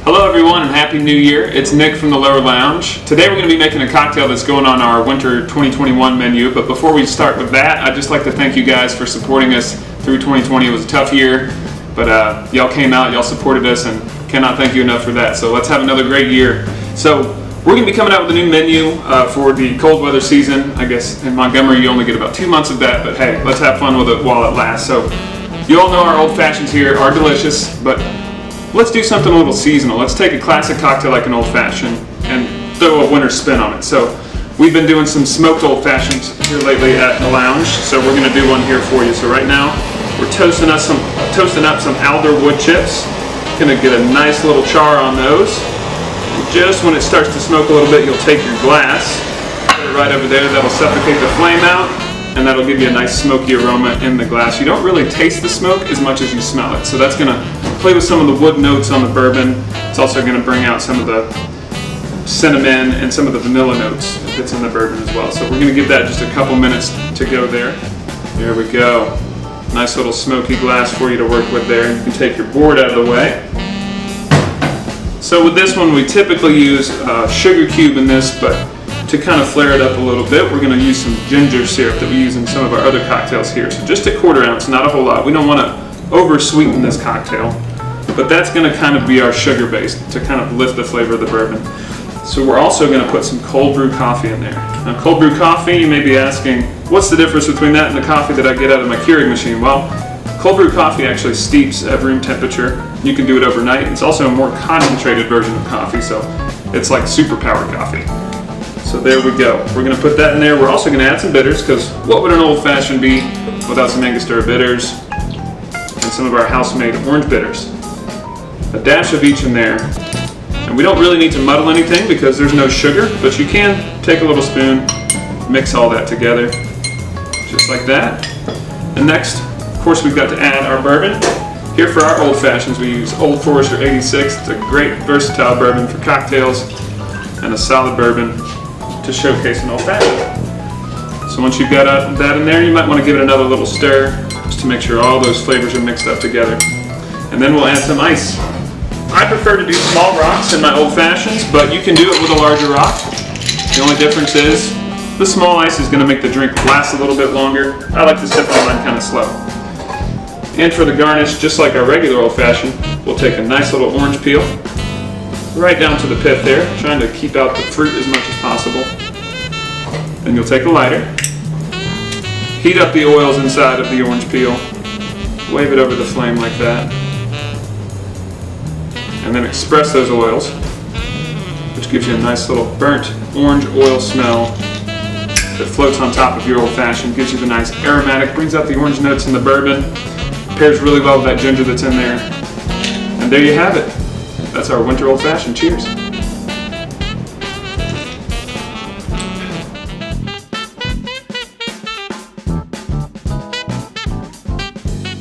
Hello everyone and Happy New Year. It's Nick from the Lower Lounge. Today we're going to be making a cocktail that's going on our Winter 2021 menu, but before we start with that, I'd just like to thank you guys for supporting us through 2020. It was a tough year, but y'all came out, y'all supported us, and cannot thank you enough for that. So let's have another great year. So we're going to be coming out with a new menu for the cold weather season. I guess in Montgomery you only get about 2 months of that, but hey, let's have fun with it while it lasts. So you all know our old fashions here are delicious, but let's do something a little seasonal. Let's take a classic cocktail like an old fashioned and throw a winter spin on it. So we've been doing some smoked old fashions here lately at the lounge, so we're going to do one here for you. So right now we're toasting up some alder wood chips. Going to get a nice little char on those. And just when it starts to smoke a little bit, you'll take your glass, put it right over there. That'll suffocate the flame out, and that'll give you a nice smoky aroma in the glass. You don't really taste the smoke as much as you smell it. So that's going to play with some of the wood notes on the bourbon. It's also going to bring out some of the cinnamon and some of the vanilla notes that's in the bourbon as well. So we're going to give that just a couple minutes to go there. There we go. Nice little smoky glass for you to work with there. You can take your board out of the way. So with this one, we typically use a sugar cube in this, but to kind of flare it up a little bit, we're going to use some ginger syrup that we use in some of our other cocktails here. So just a 1/4 ounce, not a whole lot. We don't want to over sweeten this cocktail, but that's going to kind of be our sugar base to kind of lift the flavor of the bourbon. So we're also going to put some cold brew coffee in there. Now cold brew coffee, you may be asking, what's the difference between that and the coffee that I get out of my Keurig machine? Well, cold brew coffee actually steeps at room temperature. You can do it overnight. It's also a more concentrated version of coffee, so it's like superpowered coffee. So there we go. We're going to put that in there. We're also going to add some bitters, because what would an old fashioned be without some Angostura bitters and some of our house-made orange bitters? A dash of each in there. And we don't really need to muddle anything because there's no sugar, but you can take a little spoon, mix all that together, just like that. And next, of course, we've got to add our bourbon. Here for our old fashions, we use Old Forester 86. It's a great versatile bourbon for cocktails and a solid bourbon to showcase an old fashioned. So once you've got that in there, you might want to give it another little stir just to make sure all those flavors are mixed up together. And then we'll add some ice. I prefer to do small rocks in my old fashions, but you can do it with a larger rock. The only difference is the small ice is going to make the drink last a little bit longer. I like to sip on mine kind of slow. And for the garnish, just like our regular old fashioned, we'll take a nice little orange peel right down to the pith there, trying to keep out the fruit as much as possible. Then you'll take a lighter, heat up the oils inside of the orange peel, wave it over the flame like that, and then express those oils, which gives you a nice little burnt orange oil smell that floats on top of your old fashioned, gives you the nice aromatic, brings out the orange notes in the bourbon, pairs really well with that ginger that's in there. And there you have it. That's our winter old fashioned. Cheers.